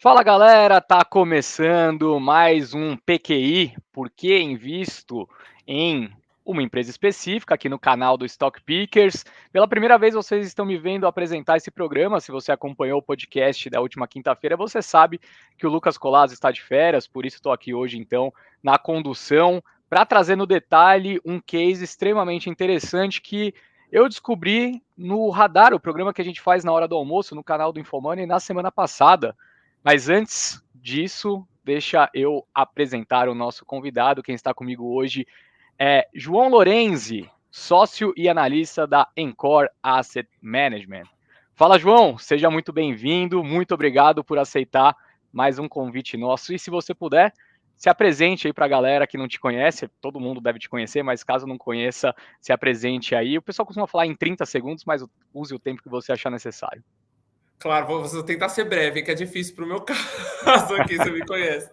Fala galera, tá começando mais um PQI, porque invisto em uma empresa específica aqui no canal do Stock Pickers. Pela primeira vez vocês estão me vendo apresentar esse programa. Se você acompanhou o podcast da última quinta-feira, você sabe que o Lucas Colas está de férias, por isso estou aqui hoje então na condução para trazer no detalhe um case extremamente interessante que eu descobri no Radar, o programa que a gente faz na hora do almoço no canal do Infomoney na semana passada. Mas antes disso, deixa eu apresentar o nosso convidado. Quem está comigo hoje é João Lorenzi, sócio e analista da Encore Asset Management. Fala, João, seja muito bem-vindo. Muito obrigado por aceitar mais um convite nosso. E se você puder, se apresente aí para a galera que não te conhece. Todo mundo deve te conhecer, mas caso não conheça, se apresente aí. O pessoal costuma falar em 30 segundos, mas use o tempo que você achar necessário. Claro, vou tentar ser breve, que é difícil para o meu caso aqui, você me conhece.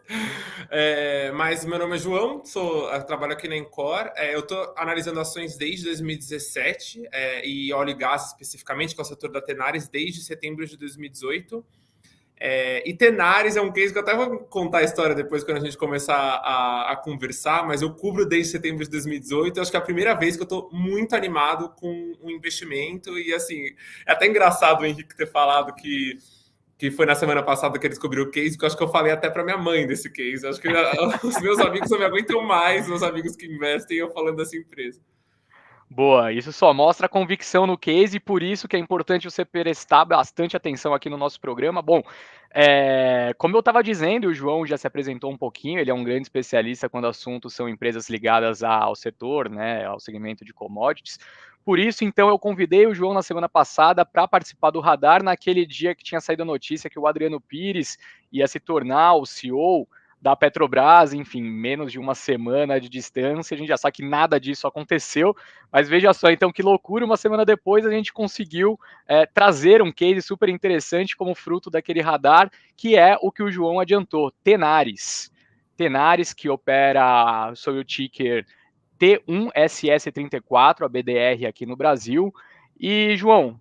Mas meu nome é João, eu trabalho aqui na Encore. Eu estou analisando ações desde 2017 e óleo e gás especificamente, que é o setor da Tenaris, desde setembro de 2018. E Tenaris é um case que eu até vou contar a história depois quando a gente começar a conversar, mas eu cubro desde setembro de 2018. Eu acho que é a primeira vez que eu estou muito animado com um investimento. E assim, é até engraçado o Henrique ter falado que foi na semana passada que ele descobriu o case, porque eu acho que eu falei até para minha mãe desse case. Eu acho que os meus amigos não me aguentam mais, meus amigos que investem, eu falando dessa empresa. Boa, isso só mostra a convicção no case e por isso que é importante você prestar bastante atenção aqui no nosso programa. Bom, como eu estava dizendo, o João já se apresentou um pouquinho, ele é um grande especialista quando assuntos são empresas ligadas ao setor, né, ao segmento de commodities. Por isso, então, eu convidei o João na semana passada para participar do Radar naquele dia que tinha saído a notícia que o Adriano Pires ia se tornar o CEO da Petrobras, enfim, menos de uma semana de distância, a gente já sabe que nada disso aconteceu, mas veja só, então, que loucura, uma semana depois a gente conseguiu trazer um case super interessante como fruto daquele radar, que é o que o João adiantou, Tenaris. Tenaris, que opera sob o ticker T1SS34, a BDR aqui no Brasil. E, João,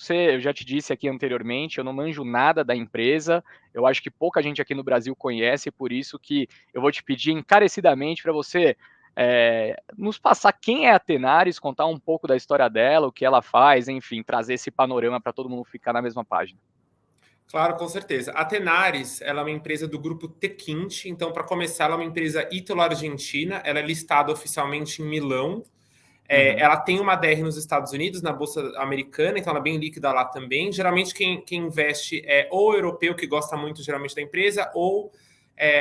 eu já te disse aqui anteriormente, eu não manjo nada da empresa, eu acho que pouca gente aqui no Brasil conhece, por isso que eu vou te pedir encarecidamente para você nos passar quem é a Tenaris, contar um pouco da história dela, o que ela faz, enfim, trazer esse panorama para todo mundo ficar na mesma página. Claro, com certeza. A Tenaris, ela é uma empresa do grupo Tequinte. Então, para começar, ela é uma empresa ítalo-argentina. Ela é listada oficialmente em Milão. Ela tem uma DR nos Estados Unidos, na Bolsa Americana, então ela é bem líquida lá também. Geralmente, quem investe é ou europeu, que gosta muito, geralmente, da empresa, ou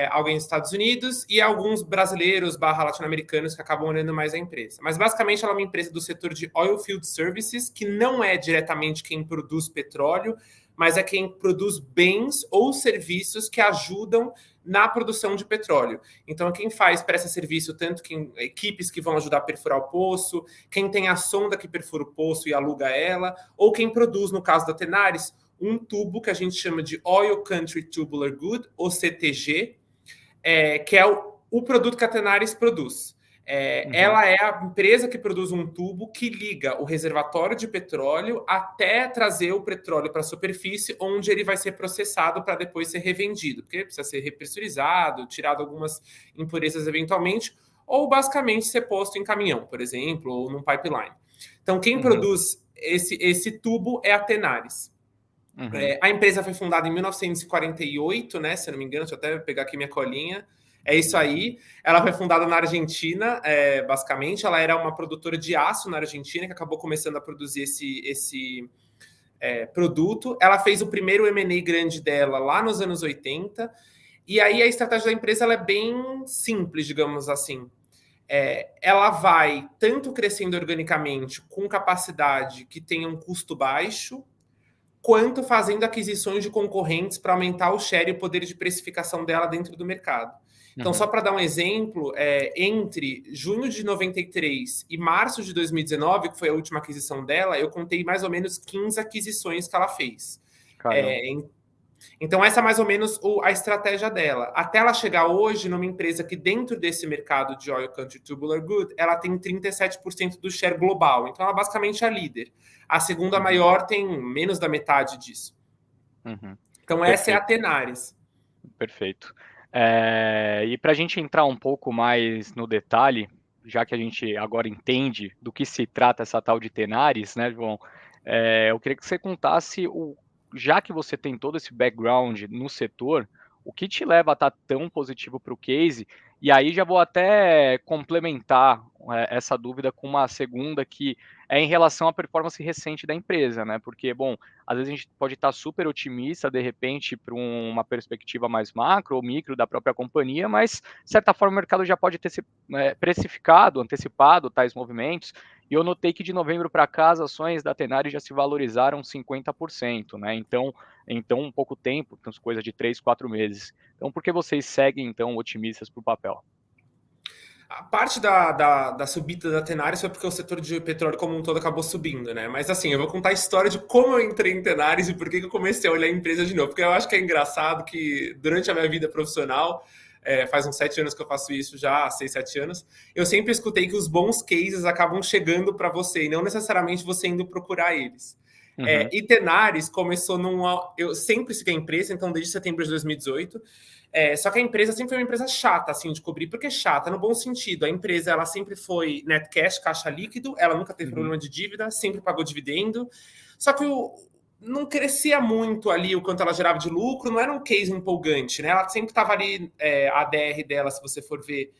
alguém dos Estados Unidos, e alguns brasileiros / latino-americanos que acabam olhando mais a empresa. Mas, basicamente, ela é uma empresa do setor de oil field services, que não é diretamente quem produz petróleo, mas é quem produz bens ou serviços que ajudam na produção de petróleo. Então, quem presta serviço, tanto equipes que vão ajudar a perfurar o poço, quem tem a sonda que perfura o poço e aluga ela, ou quem produz, no caso da Tenaris, um tubo que a gente chama de Oil Country Tubular Good, ou CTG, que é o produto que a Tenaris produz. Ela é a empresa que produz um tubo que liga o reservatório de petróleo até trazer o petróleo para a superfície, onde ele vai ser processado para depois ser revendido, porque precisa ser repressurizado, tirado algumas impurezas eventualmente, ou basicamente ser posto em caminhão, por exemplo, ou num pipeline. Então, quem produz esse tubo é a Tenaris. A empresa foi fundada em 1948, né? Se eu não me engano, deixa eu até pegar aqui minha colinha. É isso aí. Ela foi fundada na Argentina, basicamente. Ela era uma produtora de aço na Argentina, que acabou começando a produzir esse produto. Ela fez o primeiro M&A grande dela lá nos anos 80. E aí a estratégia da empresa ela é bem simples, digamos assim. Ela vai tanto crescendo organicamente com capacidade que tenha um custo baixo, quanto fazendo aquisições de concorrentes para aumentar o share e o poder de precificação dela dentro do mercado. Então, só para dar um exemplo, entre junho de 93 e março de 2019, que foi a última aquisição dela, eu contei mais ou menos 15 aquisições que ela fez. Então, essa é mais ou menos a estratégia dela. Até ela chegar hoje numa empresa que, dentro desse mercado de Oil Country Tubular Good, ela tem 37% do share global. Então, ela basicamente é a líder. A segunda maior tem menos da metade disso. Então, essa é a Tenaris. Perfeito. E para a gente entrar um pouco mais no detalhe, já que a gente agora entende do que se trata essa tal de Tenaris, né, João? Eu queria que você contasse, já que você tem todo esse background no setor, o que te leva a estar tão positivo para o case? E aí já vou até complementar essa dúvida com uma segunda que é em relação à performance recente da empresa, né? Porque, bom, às vezes a gente pode estar super otimista, de repente, para uma perspectiva mais macro ou micro da própria companhia, mas, de certa forma, o mercado já pode ter se precificado, antecipado tais movimentos. E eu notei que de novembro para cá as ações da Tenaris já se valorizaram 50%, né? Então, um pouco tempo, então, coisa de 3, 4 meses. Então, por que vocês seguem, então, otimistas para o papel? A parte da subida da Tenaris foi porque o setor de petróleo como um todo acabou subindo, né? Mas assim, eu vou contar a história de como eu entrei em Tenaris e por que eu comecei a olhar a empresa de novo. Porque eu acho que é engraçado que durante a minha vida profissional, faz uns 7 anos que eu faço isso já, 6, 7 anos, eu sempre escutei que os bons cases acabam chegando para você e não necessariamente você indo procurar eles. Uhum. E Tenaris começou numa... Eu sempre segui a empresa, então desde setembro de 2018. Só que a empresa sempre foi uma empresa chata, assim, de cobrir, porque chata, no bom sentido. A empresa, ela sempre foi net cash, caixa líquido, ela nunca teve problema de dívida, sempre pagou dividendo. Só que não crescia muito ali o quanto ela gerava de lucro, não era um case empolgante, né? Ela sempre estava ali, a ADR dela, se você for ver,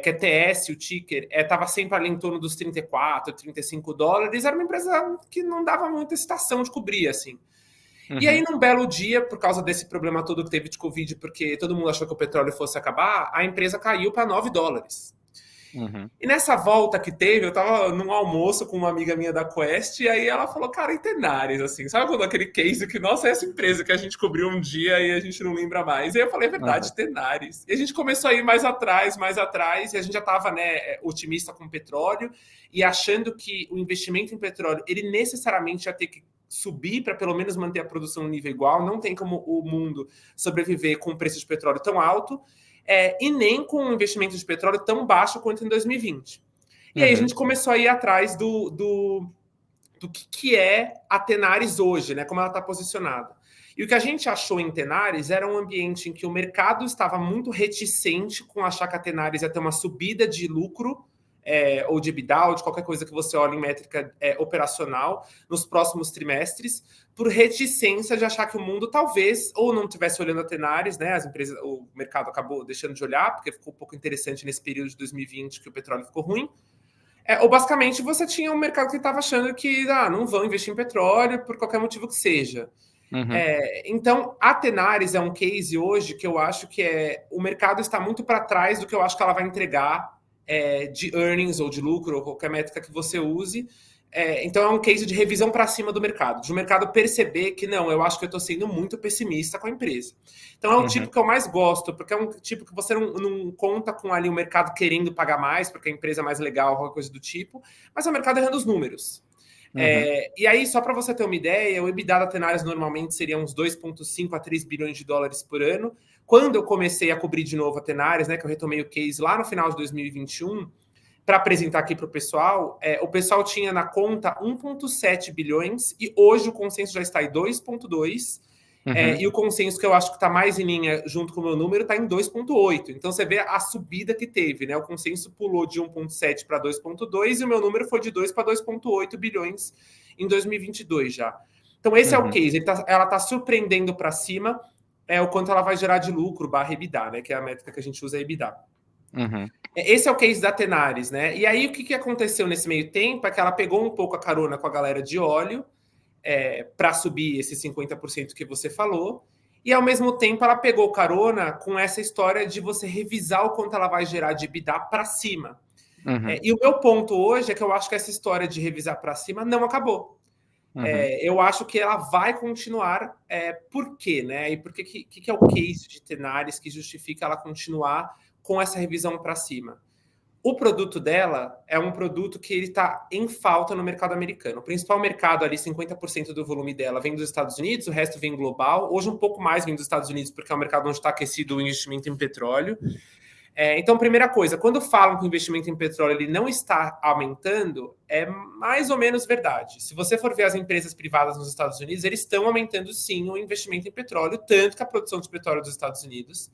que é TS, o ticker, estava sempre ali em torno dos 34, 35 dólares. Era uma empresa que não dava muita excitação de cobrir, assim. E aí, Uhum. num belo dia, por causa desse problema todo que teve de Covid, porque todo mundo achou que o petróleo fosse acabar, a empresa caiu para 9 dólares. Uhum. E nessa volta que teve, eu tava num almoço com uma amiga minha da Quest, e aí ela falou, cara, em Tenaris, assim, sabe quando aquele case que, nossa, é essa empresa que a gente cobriu um dia e a gente não lembra mais? E aí eu falei, é verdade, Uhum. Tenaris. E a gente começou a ir mais atrás, e a gente já tava, né, otimista com o petróleo, e achando que o investimento em petróleo, ele necessariamente ia ter que subir para pelo menos manter a produção no nível igual, não tem como o mundo sobreviver com o preço de petróleo tão alto, e nem com um investimento de petróleo tão baixo quanto em 2020. E aí a Uhum. gente começou a ir atrás do que é a Tenaris hoje, né? Como ela está posicionada. E o que a gente achou em Tenaris era um ambiente em que o mercado estava muito reticente com achar que a Tenaris ia ter uma subida de lucro, ou de EBITDA, ou de qualquer coisa que você olhe em métrica operacional nos próximos trimestres, por reticência de achar que o mundo talvez ou não estivesse olhando a Tenaris, né? As empresas, o mercado acabou deixando de olhar, porque ficou um pouco interessante nesse período de 2020 que o petróleo ficou ruim. Ou basicamente você tinha um mercado que estava achando que não vão investir em petróleo por qualquer motivo que seja. Uhum. Então, a Tenaris é um case hoje que eu acho que o mercado está muito para trás do que eu acho que ela vai entregar de earnings ou de lucro, ou qualquer métrica que você use. Então, é um case de revisão para cima do mercado, de o mercado perceber que não, eu acho que eu estou sendo muito pessimista com a empresa. Então, é o Uhum. tipo que eu mais gosto, porque é um tipo que você não conta com ali o mercado querendo pagar mais, porque a empresa é mais legal, qualquer coisa do tipo, mas é o mercado errando os números. Uhum. E aí, só para você ter uma ideia, o EBITDA da Tenaris normalmente seria uns 2,5 a 3 bilhões de dólares por ano. Quando eu comecei a cobrir de novo a Tenaris, né, que eu retomei o case lá no final de 2021, para apresentar aqui para o pessoal tinha na conta 1,7 bilhões e hoje o consenso já está em 2,2. Uhum. E o consenso que eu acho que está mais em linha junto com o meu número está em 2,8. Então você vê a subida que teve, né? O consenso pulou de 1,7 para 2,2 e o meu número foi de 2 para 2,8 bilhões em 2022 já. Então esse é o Uhum. case. Ela está surpreendendo para cima o quanto ela vai gerar de lucro barra EBITDA, né? Que é a métrica que a gente usa, EBITDA. Uhum. Esse é o case da Tenaris, né? E aí o que aconteceu nesse meio tempo é que ela pegou um pouco a carona com a galera de óleo, para subir esse 50% que você falou, e ao mesmo tempo ela pegou carona com essa história de você revisar o quanto ela vai gerar de EBITDA para cima. Uhum. E o meu ponto hoje é que eu acho que essa história de revisar para cima não acabou. Uhum. Eu acho que ela vai continuar. Por quê, né? E por que é o case de Tenaris que justifica ela continuar com essa revisão para cima? O produto dela é um produto que ele está em falta no mercado americano. O principal mercado ali, 50% do volume dela vem dos Estados Unidos, o resto vem global. Hoje um pouco mais vem dos Estados Unidos, porque é um mercado onde está aquecido o investimento em petróleo. Então, primeira coisa, quando falam que o investimento em petróleo ele não está aumentando, é mais ou menos verdade. Se você for ver as empresas privadas nos Estados Unidos, eles estão aumentando sim o investimento em petróleo, tanto que a produção de petróleo dos Estados Unidos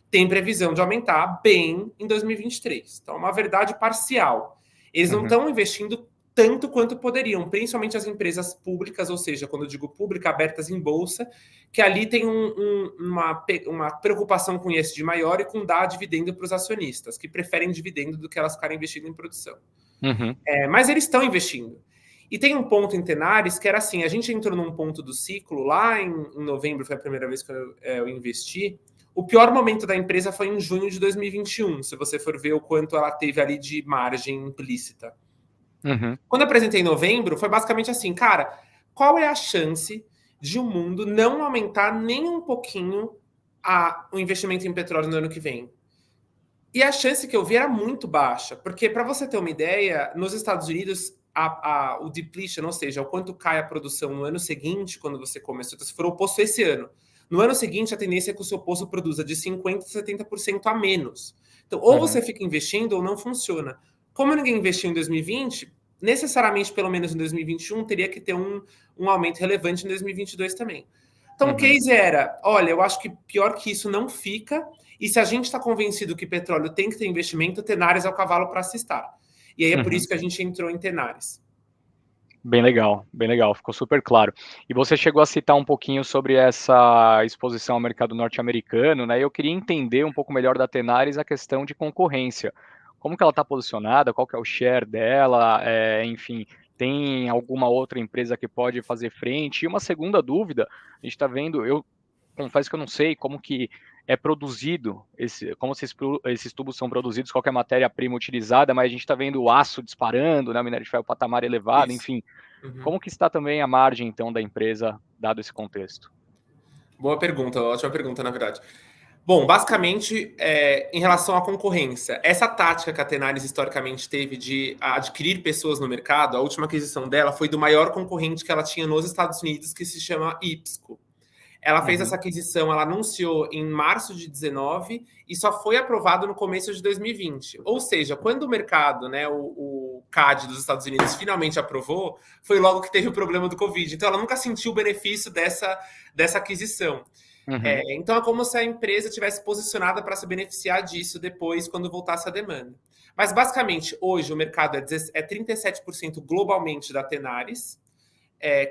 tem previsão de aumentar bem em 2023. Então, é uma verdade parcial. Eles não estão investindo tanto quanto poderiam, principalmente as empresas públicas, ou seja, quando eu digo pública, abertas em bolsa, que ali tem uma preocupação com ESG maior e com dar dividendo para os acionistas, que preferem dividendo do que elas ficarem investindo em produção. Mas eles estão investindo. E tem um ponto em Tenaris que era assim, a gente entrou num ponto do ciclo, lá em novembro, foi a primeira vez que eu investi. O pior momento da empresa foi em junho de 2021, se você for ver o quanto ela teve ali de margem implícita. Quando eu apresentei em novembro, foi basicamente assim, cara, qual é a chance de o mundo não aumentar nem um pouquinho o investimento em petróleo no ano que vem? E a chance que eu vi era muito baixa, porque para você ter uma ideia, nos Estados Unidos, o depletion, ou seja, o quanto cai a produção no ano seguinte, quando você começou, se for o poço esse ano, no ano seguinte a tendência é que o seu poço produza de 50% a 70% a menos. Então, ou você fica investindo ou não funciona. Como ninguém investiu em 2020, necessariamente, pelo menos em 2021, teria que ter um aumento relevante em 2022 também. Então, o case era, olha, eu acho que pior que isso não fica, e se a gente está convencido que petróleo tem que ter investimento, Tenaris é o cavalo para se estar. E aí é por isso que a gente entrou em Tenaris. Bem legal, ficou super claro. E você chegou a citar um pouquinho sobre essa exposição ao mercado norte-americano, né? Eu queria entender um pouco melhor da Tenaris a questão de concorrência. Como que ela está posicionada, qual que é o share dela, enfim, tem alguma outra empresa que pode fazer frente? E uma segunda dúvida, a gente está vendo, eu confesso que eu não sei como que é produzido, como esses tubos são produzidos, qual que é a matéria-prima utilizada, mas a gente está vendo o aço disparando, né, o minério de ferro patamar elevado, enfim. Como que está também a margem, então, da empresa, dado esse contexto? Boa pergunta, ótima pergunta, na verdade. Bom, basicamente, em relação à concorrência, essa tática que a Tenaris historicamente teve de adquirir pessoas no mercado, a última aquisição dela foi do maior concorrente que ela tinha nos Estados Unidos, que se chama IPSCO. Ela fez essa aquisição, ela anunciou em março de 19 e só foi aprovado no começo de 2020. Ou seja, quando o mercado, né, o CAD dos Estados Unidos finalmente aprovou, foi logo que teve o problema do Covid. Então ela nunca sentiu o benefício dessa aquisição. Então é como se a empresa tivesse posicionada para se beneficiar disso depois, quando voltasse a demanda. Mas basicamente, hoje o mercado é 37% globalmente da Tenaris,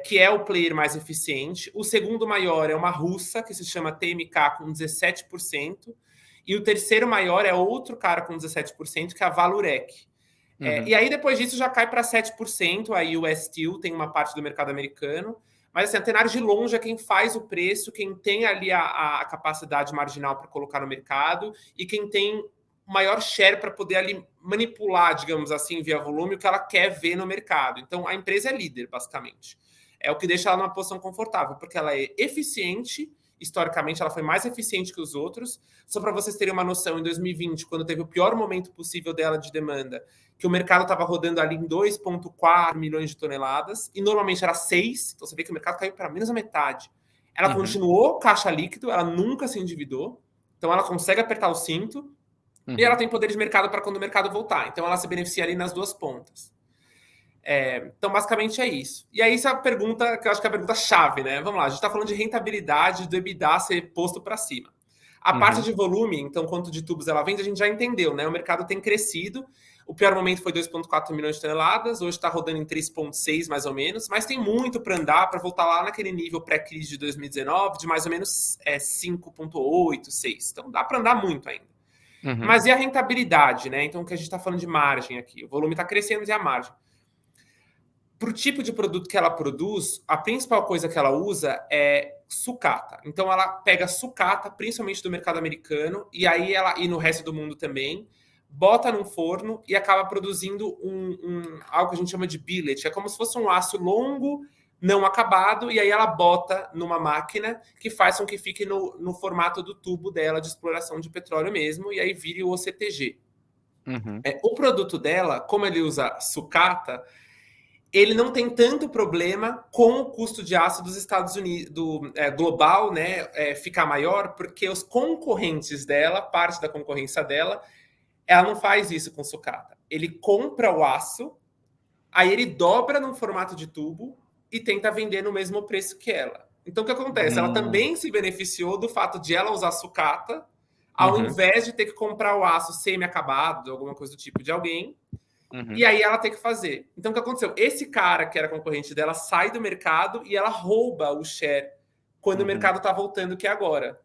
que é o player mais eficiente. O segundo maior é uma russa, que se chama TMK, com 17%. E o terceiro maior é outro cara com 17%, que é a Valurec. E aí, depois disso, já cai para 7%. Aí o Steel tem uma parte do mercado americano. Mas assim, a Tenaris de longe é quem faz o preço, quem tem ali a capacidade marginal para colocar no mercado e quem tem o maior share para poder ali manipular, digamos assim, via volume, o que ela quer ver no mercado. Então, a empresa é líder, basicamente. É o que deixa ela numa posição confortável, porque ela é eficiente, historicamente ela foi mais eficiente que os outros. Só para vocês terem uma noção, em 2020, quando teve o pior momento possível dela de demanda, que o mercado estava rodando ali em 2,4 milhões de toneladas, e normalmente era 6, então você vê que o mercado caiu para menos da metade. Ela continuou caixa líquido, ela nunca se endividou, então ela consegue apertar o cinto, e ela tem poder de mercado para quando o mercado voltar. Então ela se beneficia ali nas duas pontas. Então, basicamente é isso. E aí, essa é a pergunta, que eu acho que é a pergunta-chave, né? Vamos lá, a gente está falando de rentabilidade do EBITDA ser posto para cima. A parte de volume, então, quanto de tubos ela vende, a gente já entendeu, né? O mercado tem crescido. O pior momento foi 2,4 milhões de toneladas, hoje está rodando em 3,6 mais ou menos, mas tem muito para andar para voltar lá naquele nível pré-crise de 2019, de mais ou menos 5,8, 6. Então, dá para andar muito ainda. Mas e a rentabilidade, né? Então, o que a gente está falando de margem aqui? O volume está crescendo e a margem. Para o tipo de produto que ela produz, a principal coisa que ela usa é sucata. Então, ela pega sucata, principalmente do mercado americano, e aí e no resto do mundo também, bota num forno e acaba produzindo algo que a gente chama de billet. É como se fosse um aço longo, não acabado, e aí ela bota numa máquina que faz com que fique no formato do tubo dela de exploração de petróleo mesmo, e aí vire o OCTG. O produto dela, como ele usa sucata, ele não tem tanto problema com o custo de aço dos Estados Unidos, global, né, ficar maior, porque os concorrentes dela, parte da concorrência dela, Ela não faz isso com sucata. Ele compra o aço, aí ele dobra num formato de tubo e tenta vender no mesmo preço que ela. Então, o que acontece? Ela também se beneficiou do fato de ela usar sucata, ao invés de ter que comprar o aço semi-acabado, alguma coisa do tipo, de alguém, e aí ela tem que fazer. Então, o que aconteceu? Esse cara, que era concorrente dela, sai do mercado e ela rouba o share quando o mercado está voltando, que é agora.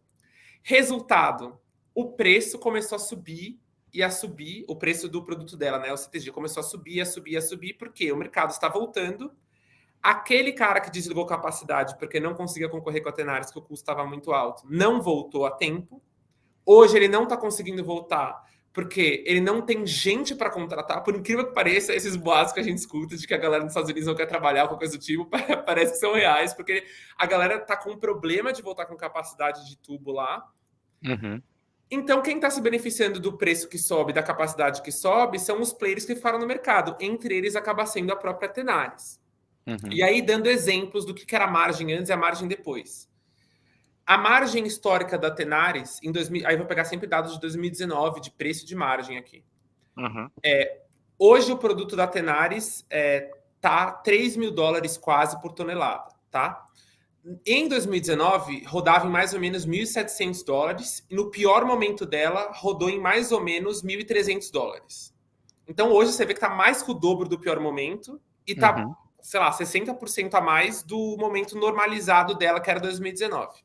Resultado, o preço começou a subir e a subir, o preço do produto dela, né, o CTG, começou a subir, a subir, a subir, porque o mercado está voltando. Aquele cara que desligou capacidade porque não conseguia concorrer com a Tenaris, que o custo estava muito alto, não voltou a tempo. Hoje ele não está conseguindo voltar porque ele não tem gente para contratar. Por incrível que pareça, esses boatos que a gente escuta de que a galera nos Estados Unidos não quer trabalhar com coisa do tipo, parece que são reais, porque a galera está com problema de voltar com capacidade de tubo lá. Então, quem está se beneficiando do preço que sobe, da capacidade que sobe, são os players que ficaram no mercado. Entre eles, acaba sendo a própria Tenaris. E aí, dando exemplos do que era a margem antes e a margem depois. A margem histórica da Tenaris, em 2000, aí vou pegar sempre dados de 2019, de preço de margem aqui. Hoje, o produto da Tenaris tá $3.000 quase por tonelada, tá? Em 2019, rodava em mais ou menos $1.700, e no pior momento dela, rodou em mais ou menos $1.300. Então, hoje você vê que tá mais que o dobro do pior momento e tá, sei lá, 60% a mais do momento normalizado dela, que era 2019.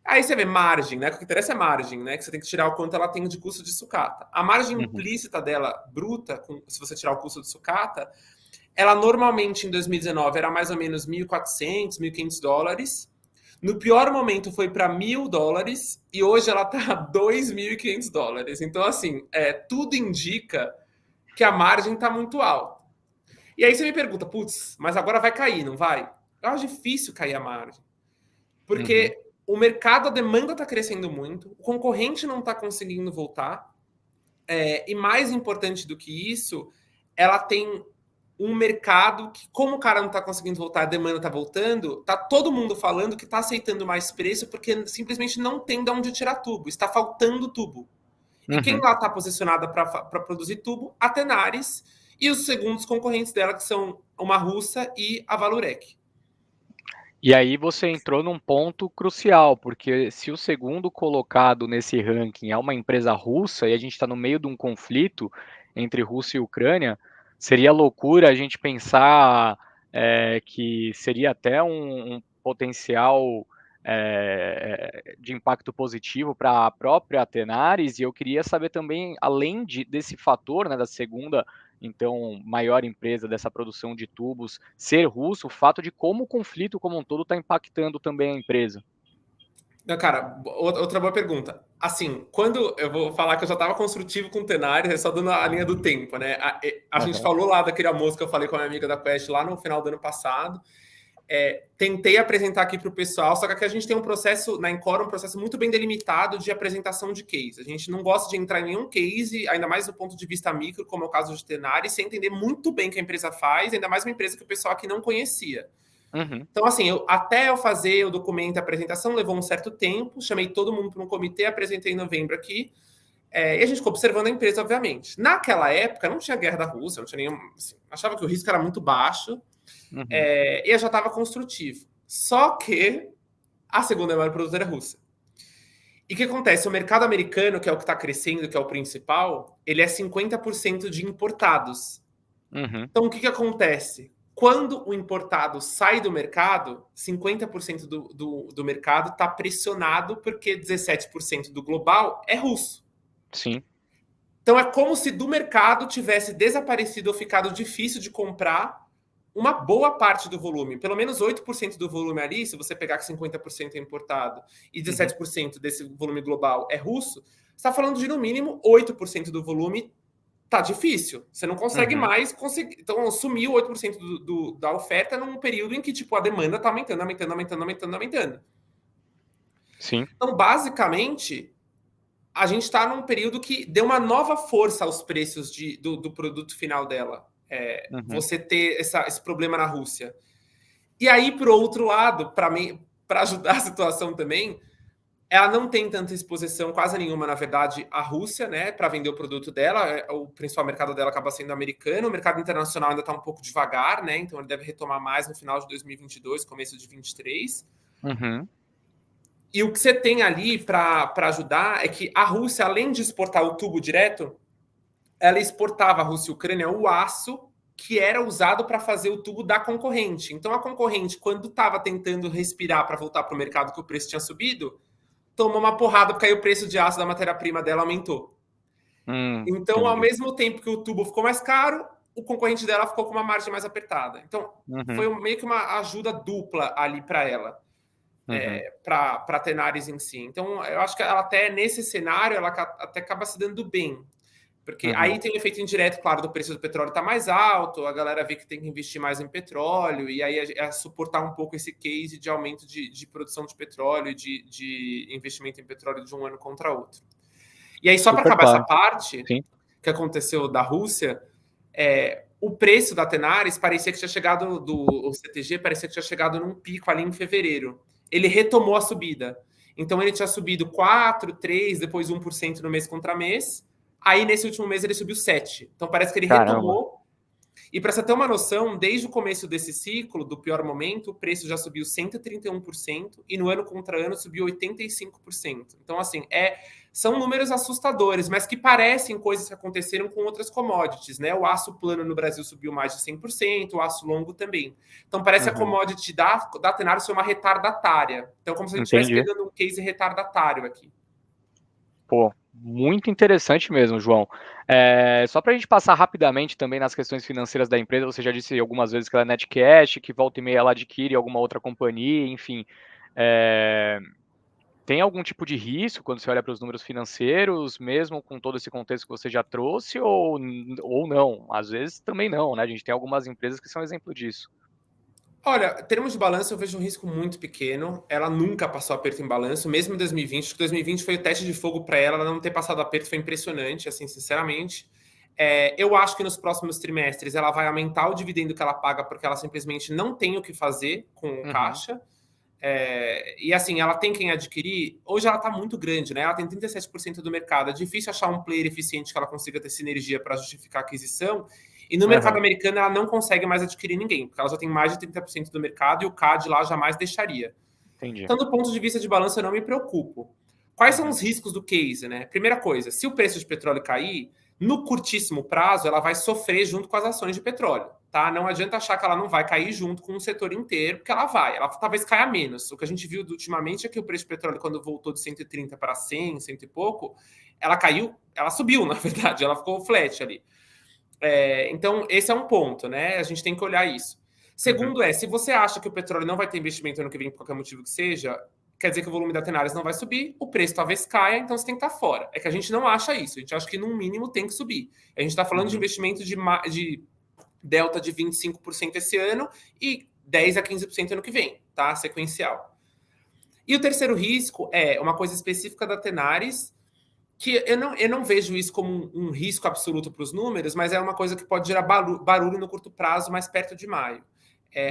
Aí você vê margem, né? O que interessa é margem, né? Que você tem que tirar o quanto ela tem de custo de sucata. A margem implícita dela, bruta, se você tirar o custo de sucata, ela normalmente em 2019 era mais ou menos $1.400, $1.500. No pior momento foi para $1.000 e hoje ela tá $2.500. Então, assim, tudo indica que a margem tá muito alta. E aí você me pergunta, putz, mas agora vai cair, não vai? Eu acho difícil cair a margem. Porque o mercado, a demanda está crescendo muito, o concorrente não está conseguindo voltar, e mais importante do que isso, ela tem um mercado que, como o cara não está conseguindo voltar, a demanda está voltando, tá todo mundo falando que está aceitando mais preço porque simplesmente não tem de onde tirar tubo, está faltando tubo. E quem lá está posicionada para produzir tubo? A Tenaris e os segundos concorrentes dela, que são uma russa e a Valurec. E aí você entrou num ponto crucial, porque se o segundo colocado nesse ranking é uma empresa russa e a gente está no meio de um conflito entre Rússia e Ucrânia, seria loucura a gente pensar que seria até um potencial de impacto positivo para a própria Tenaris. E eu queria saber também, além desse fator, né, da segunda então maior empresa dessa produção de tubos ser russo, o fato de como o conflito como um todo está impactando também a empresa. Não, cara, outra boa pergunta. Assim, quando eu vou falar que eu já estava construtivo com o Tenaris, é só dando a linha do tempo, né? A gente falou lá daquele almoço que eu falei com a minha amiga da Quest lá no final do ano passado. Tentei apresentar aqui para o pessoal, só que aqui a gente tem um processo, na Encore, um processo muito bem delimitado de apresentação de case. A gente não gosta de entrar em nenhum case, ainda mais do ponto de vista micro, como é o caso de Tenaris, sem entender muito bem o que a empresa faz, ainda mais uma empresa que o pessoal aqui não conhecia. Então, assim, até eu fazer o documento, a apresentação, levou um certo tempo, chamei todo mundo para um comitê, apresentei em novembro aqui, e a gente ficou observando a empresa, obviamente. Naquela época, não tinha guerra da Rússia, não tinha nenhum... Assim, achava que o risco era muito baixo, e eu já estava construtivo. Só que a segunda maior produtora é russa. E o que acontece? O mercado americano, que é o que está crescendo, que é o principal, ele é 50% de importados. Então, o que acontece? Quando o importado sai do mercado, 50% do mercado está pressionado porque 17% do global é russo. Sim. Então é como se do mercado tivesse desaparecido ou ficado difícil de comprar uma boa parte do volume. Pelo menos 8% do volume ali, se você pegar que 50% é importado e 17% desse volume global é russo, você está falando de no mínimo 8% do volume. Tá difícil. Você não consegue mais conseguir. Então, sumiu 8% da oferta num período em que, tipo, a demanda tá aumentando. Sim. Então, basicamente, a gente tá num período que deu uma nova força aos preços do produto final dela. Você ter esse problema na Rússia. E aí, por outro lado, para ajudar a situação também, Ela não tem tanta exposição, quase nenhuma, na verdade, à Rússia, né, para vender o produto dela. O principal mercado dela acaba sendo americano. O mercado internacional ainda está um pouco devagar, né? Então ele deve retomar mais no final de 2022, começo de 2023. Uhum. E o que você tem ali para ajudar é que a Rússia, além de exportar o tubo direto, ela exportava a Rússia e a Ucrânia o aço que era usado para fazer o tubo da concorrente. Então a concorrente, quando estava tentando respirar para voltar para o mercado que o preço tinha subido, tomou uma porrada porque aí o preço de aço da matéria-prima dela aumentou. Então, ao Entendi. mesmo tempo que o tubo ficou mais caro, o concorrente dela ficou com uma margem mais apertada. Então, Uhum. foi meio que uma ajuda dupla ali para ela, Uhum. para a Tenaris em si. Então, eu acho que ela até nesse cenário, ela até acaba se dando bem. Porque Uhum. aí tem o efeito indireto, claro, do preço do petróleo está mais alto, a galera vê que tem que investir mais em petróleo, e aí é suportar um pouco esse case de aumento de produção de petróleo e de investimento em petróleo de um ano contra outro. E aí, só para Super acabar essa claro. parte Sim. que aconteceu da Rússia, o preço da Tenaris parecia que tinha chegado, do CTG, parecia que tinha chegado num pico ali em fevereiro. Ele retomou a subida. Então, ele tinha subido 4, 3, depois 1% no mês contra mês. Aí, nesse último mês, ele subiu 7. Então, parece que ele Caramba. retomou. E para você ter uma noção, desde o começo desse ciclo, do pior momento, o preço já subiu 131% e no ano contra ano subiu 85%. Então, assim, são números assustadores, mas que parecem coisas que aconteceram com outras commodities, né? O aço plano no Brasil subiu mais de 100%, o aço longo também. Então, parece que a Uhum. commodity da Tenaris foi uma retardatária. Então, como se a gente estivesse Entendi. pegando um case retardatário aqui. Pô, muito interessante mesmo, João. Só para a gente passar rapidamente também nas questões financeiras da empresa, você já disse algumas vezes que ela é net cash, que volta e meia ela adquire alguma outra companhia, enfim. É, tem algum tipo de risco quando você olha para os números financeiros, mesmo com todo esse contexto que você já trouxe, ou não? Às vezes também não, né? A gente tem algumas empresas que são exemplo disso. Olha, em termos de balanço, eu vejo um risco muito pequeno. Ela nunca passou aperto em balanço, mesmo em 2020. Acho que 2020 foi o teste de fogo para ela. Ela não ter passado aperto foi impressionante, assim, sinceramente. Eu acho que nos próximos trimestres ela vai aumentar o dividendo que ela paga, porque ela simplesmente não tem o que fazer com o Uhum, caixa. E assim, ela tem quem adquirir. Hoje ela está muito grande, né? Ela tem 37% do mercado. É difícil achar um player eficiente que ela consiga ter sinergia para justificar a aquisição. E no mercado uhum, americano ela não consegue mais adquirir ninguém, porque ela já tem mais de 30% do mercado e o CAD lá jamais deixaria. entendi. Então, do ponto de vista de balanço, eu não me preocupo. Quais são Uhum, os riscos do case, né? Primeira coisa, se o preço de petróleo cair, no curtíssimo prazo, ela vai sofrer junto com as ações de petróleo, tá? Não adianta achar que ela não vai cair junto com o setor inteiro, porque ela vai. Ela talvez caia menos. O que a gente viu ultimamente é que o preço de petróleo, quando voltou de 130 para 100, 100 e pouco, ela caiu, ela subiu, na verdade, ela ficou flat ali. Então, esse é um ponto, né? A gente tem que olhar isso. uhum, Segundo se você acha que o petróleo não vai ter investimento ano que vem, por qualquer motivo que seja, quer dizer que o volume da Tenaris não vai subir, o preço talvez caia, então você tem que estar fora. É que a gente não acha isso, a gente acha que no mínimo tem que subir. A gente está falando de uhum, investimento de delta de 25% esse ano e 10 a 15% ano que vem, tá? Sequencial. E o terceiro risco é uma coisa específica da Tenaris, que eu não vejo isso como um risco absoluto para os números, mas é uma coisa que pode gerar barulho no curto prazo, mais perto de maio.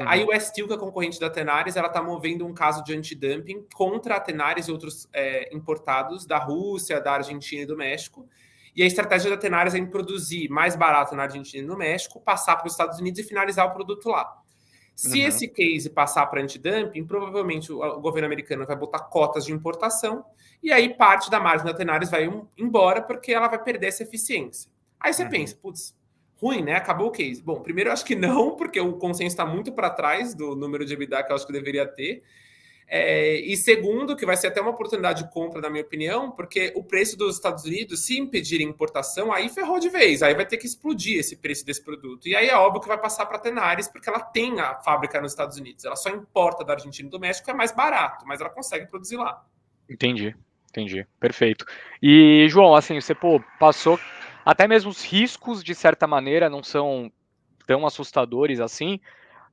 A uhum, US Steel, que é a concorrente da Tenaris, ela está movendo um caso de antidumping contra a Tenaris e outros importados da Rússia, da Argentina e do México. E a estratégia da Tenaris é em produzir mais barato na Argentina e no México, passar para os Estados Unidos e finalizar o produto lá. Se uhum, esse case passar para antidumping, provavelmente o governo americano vai botar cotas de importação e aí parte da margem da Tenaris vai embora porque ela vai perder essa eficiência. Aí você uhum. pensa, putz, ruim, né? Acabou o case. Bom, primeiro eu acho que não, porque o consenso está muito para trás do número de EBITDA que eu acho que deveria ter. E segundo, que vai ser até uma oportunidade de compra, na minha opinião, porque o preço dos Estados Unidos, se impedirem importação, aí ferrou de vez. Aí vai ter que explodir esse preço desse produto. E aí é óbvio que vai passar para a Tenaris, porque ela tem a fábrica nos Estados Unidos. Ela só importa da Argentina e do México, é mais barato, mas ela consegue produzir lá. Entendi, entendi. Perfeito. E, João, assim, você, pô, passou até mesmo os riscos, de certa maneira, não são tão assustadores assim,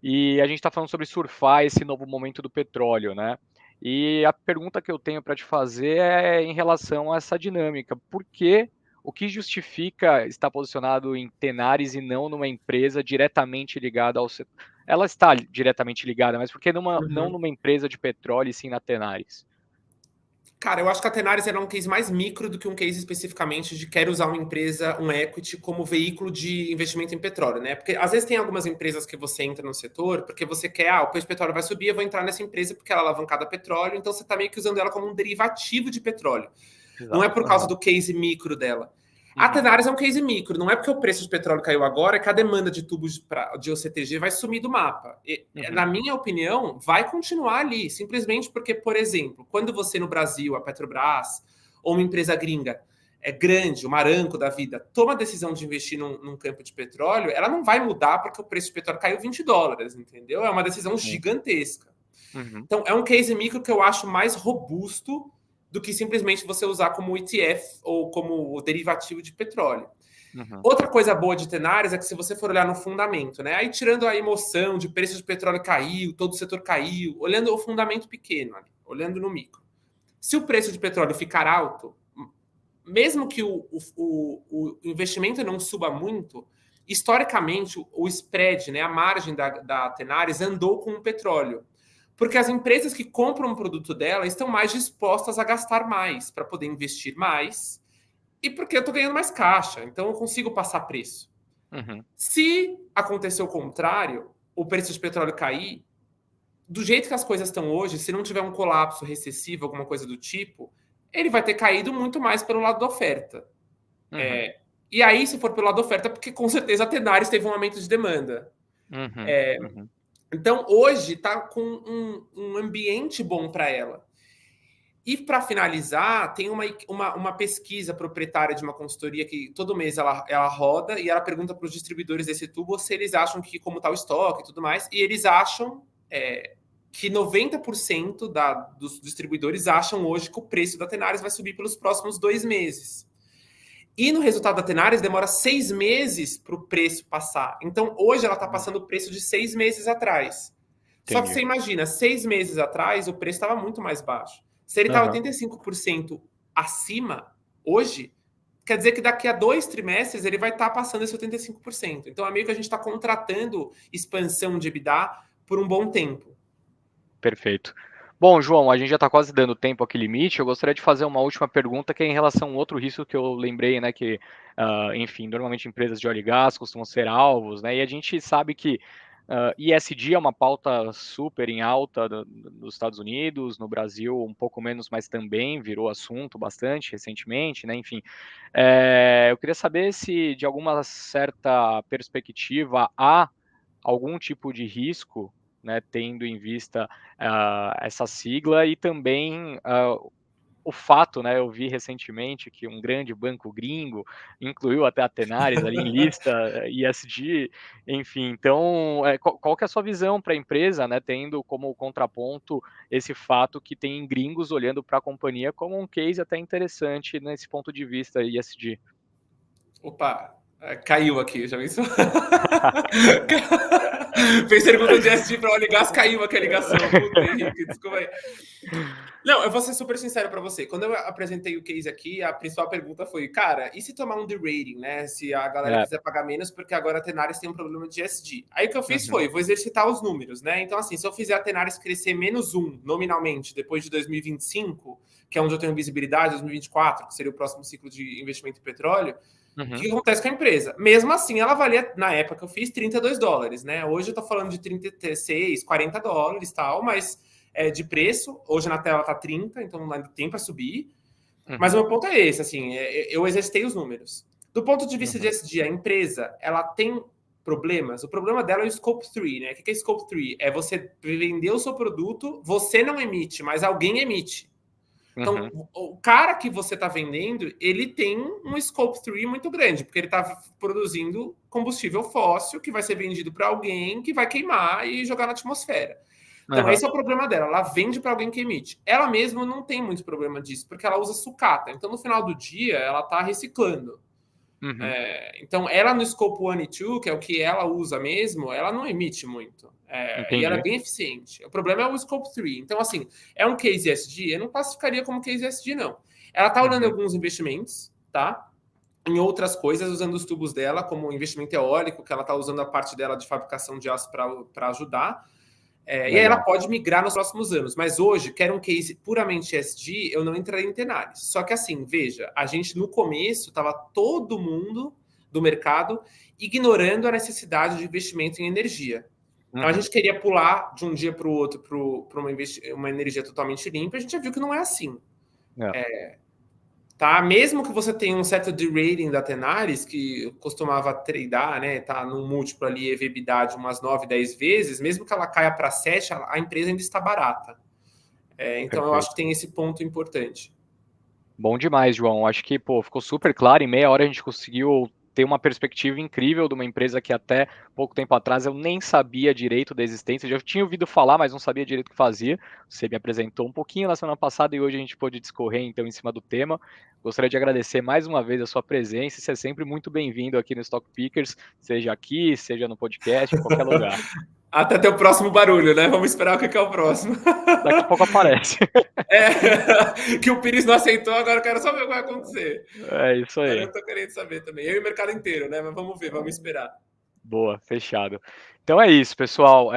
e a gente está falando sobre surfar esse novo momento do petróleo, né? E a pergunta que eu tenho para te fazer é em relação a essa dinâmica. Por que o que justifica estar posicionado em Tenaris e não numa empresa diretamente ligada ao setor? Ela está diretamente ligada, mas por que não Uhum. numa empresa de petróleo e sim na Tenaris? Cara, eu acho que a Tenaris era um case mais micro do que um case especificamente de quer usar uma empresa, um equity, como veículo de investimento em petróleo, né? Porque às vezes tem algumas empresas que você entra no setor porque você quer, o preço do petróleo vai subir, eu vou entrar nessa empresa porque ela é alavancada a petróleo, então você está meio que usando ela como um derivativo de petróleo. Não é Exato. por causa do case micro dela. A Uhum. Tenaris é um case micro, não é porque o preço de petróleo caiu agora que a demanda de tubos de OCTG vai sumir do mapa. Uhum. Na minha opinião, vai continuar ali, simplesmente porque, por exemplo, quando você no Brasil, a Petrobras, ou uma empresa gringa grande, o Aramco da vida, toma a decisão de investir num campo de petróleo, ela não vai mudar porque o preço de petróleo caiu $20, entendeu? É uma decisão Sim. gigantesca. Uhum. Então, é um case micro que eu acho mais robusto do que simplesmente você usar como ETF ou como derivativo de petróleo. Uhum. Outra coisa boa de Tenaris é que se você for olhar no fundamento, né? Aí tirando a emoção de preço de petróleo caiu, todo o setor caiu, olhando o fundamento pequeno, olhando no micro. Se o preço de petróleo ficar alto, mesmo que o investimento não suba muito, historicamente o spread, né, a margem da Tenaris andou com o petróleo. Porque as empresas que compram o produto dela estão mais dispostas a gastar mais para poder investir mais e porque eu estou ganhando mais caixa, então eu consigo passar preço. Uhum. Se acontecer o contrário, o preço de petróleo cair, do jeito que as coisas estão hoje, se não tiver um colapso recessivo, alguma coisa do tipo, ele vai ter caído muito mais pelo lado da oferta. Uhum. E aí, se for pelo lado da oferta, porque com certeza a Tenaris teve um aumento de demanda. Uhum. Uhum. Então, hoje está com um ambiente bom para ela. E para finalizar, tem uma pesquisa proprietária de uma consultoria que todo mês ela roda e ela pergunta para os distribuidores desse tubo se eles acham que como está o estoque e tudo mais, e eles acham que 90% dos distribuidores acham hoje que o preço da Tenaris vai subir pelos próximos 2 meses. E no resultado da Tenaris demora 6 meses para o preço passar. Então, hoje ela está passando o preço de 6 meses atrás. Só que Entendi. você imagina, 6 meses atrás o preço estava muito mais baixo. Se ele está Uhum. 85% acima hoje, quer dizer que daqui a 2 trimestres ele vai estar passando esse 85%. Então é meio que a gente está contratando expansão de EBITDA por um bom tempo. Perfeito. Bom, João, a gente já está quase dando tempo aqui limite. Eu gostaria de fazer uma última pergunta, que é em relação a um outro risco que eu lembrei, né? Que, enfim, normalmente empresas de óleo e gás costumam ser alvos, né? E a gente sabe que ESG é uma pauta super em alta nos Estados Unidos, no Brasil um pouco menos, mas também virou assunto bastante recentemente, né? Enfim, eu queria saber se de alguma certa perspectiva há algum tipo de risco, né, tendo em vista essa sigla e também o fato, né, eu vi recentemente que um grande banco gringo incluiu até a Tenaris ali em lista ESG, enfim, então qual que é a sua visão para a empresa, né, tendo como contraponto esse fato que tem gringos olhando para a companhia como um case até interessante nesse ponto de vista ESG? Opa, caiu aqui, já viu isso? Fez pergunta de SG para óleo e gás, caiu aqui a ligação. Puta, Henrique, desculpa aí. Não, eu vou ser super sincero para você. Quando eu apresentei o case aqui, a principal pergunta foi, cara, e se tomar um derating, né? Se a galera É. quiser pagar menos, porque agora a Tenaris tem um problema de ESG. Aí o que eu fiz Uhum. foi, vou exercitar os números, né? Então, assim, se eu fizer a Tenaris crescer -1 nominalmente depois de 2025, que é onde eu tenho visibilidade, 2024, que seria o próximo ciclo de investimento em petróleo, o Uhum. que acontece com a empresa? Mesmo assim, ela valia, na época que eu fiz, $32, né? Hoje eu tô falando de 36, $40 e tal, mas de preço. Hoje na tela tá 30, então ainda tem para subir. Mas o Uhum. meu ponto é esse, assim, eu exercitei os números. Do ponto de vista de Uhum. ESG, a empresa, ela tem problemas. O problema dela é o Scope 3, né? O que é Scope 3? É você vender o seu produto, você não emite, mas alguém emite. Então, Uhum. o cara que você está vendendo, ele tem um Scope 3 muito grande, porque ele está produzindo combustível fóssil que vai ser vendido para alguém que vai queimar e jogar na atmosfera. Então, Uhum. esse é o problema dela. Ela vende para alguém que emite. Ela mesma não tem muito problema disso, porque ela usa sucata. Então, no final do dia, ela está reciclando. Uhum. Então, ela no Scope 1 e 2, que é o que ela usa mesmo, ela não emite muito. E ela é Entendi. bem eficiente. O problema é o Scope 3. Então, assim, é um case ESG? Eu não classificaria como case ESG, não. Ela está olhando Uhum. alguns investimentos, tá? Em outras coisas, usando os tubos dela, como investimento eólico, que ela está usando a parte dela de fabricação de aço para ajudar. E aí ela pode migrar nos próximos anos. Mas hoje, quer um case puramente ESG, eu não entraria em Tenaris. Só que assim, veja, a gente no começo estava todo mundo do mercado ignorando a necessidade de investimento em energia. Então a gente queria pular de um dia para o outro para uma energia totalmente limpa, a gente já viu que não é assim. Tá? Mesmo que você tenha um certo de-rating da Tenaris, que costumava tradear, né, tá num múltiplo ali, EV/EBITDA de umas 9, 10 vezes, mesmo que ela caia para 7, a empresa ainda está barata. Então, eu acho que tem esse ponto importante. Bom demais, João. Acho que ficou super claro. Em meia hora a gente conseguiu ter uma perspectiva incrível de uma empresa que até pouco tempo atrás eu nem sabia direito da existência. Já tinha ouvido falar, mas não sabia direito o que fazia. Você me apresentou um pouquinho na semana passada e hoje a gente pôde discorrer então em cima do tema. Gostaria de agradecer mais uma vez a sua presença. Você é sempre muito bem-vindo aqui no Stock Pickers, seja aqui, seja no podcast, em qualquer lugar. Até ter o próximo barulho, né? Vamos esperar o que é o próximo. Daqui a pouco aparece. Que o Pires não aceitou, agora eu quero só ver o que vai acontecer. É isso aí. Eu tô querendo saber também. Eu e o mercado inteiro, né? Mas vamos ver, vamos esperar. Boa, fechado. Então é isso, pessoal.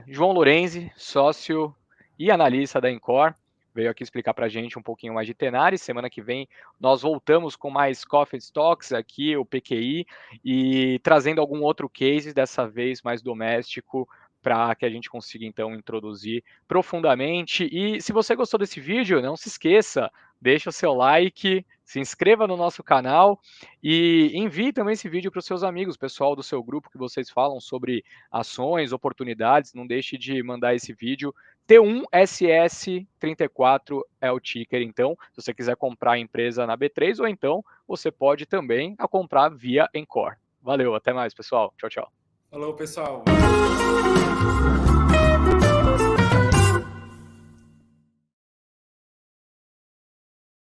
João Lorenzi, sócio e analista da Encore, veio aqui explicar para a gente um pouquinho mais de Tenaris. Semana que vem nós voltamos com mais Coffee Stocks aqui, o PQI, e trazendo algum outro case, dessa vez mais doméstico, para que a gente consiga então introduzir profundamente. E se você gostou desse vídeo, não se esqueça, deixa o seu like, se inscreva no nosso canal e envie também esse vídeo para os seus amigos, pessoal do seu grupo que vocês falam sobre ações, oportunidades. Não deixe de mandar esse vídeo. T1SS34 é o ticker, então, se você quiser comprar a empresa na B3, ou então você pode também a comprar via Encore. Valeu, até mais, pessoal. Tchau, tchau. Falou, pessoal.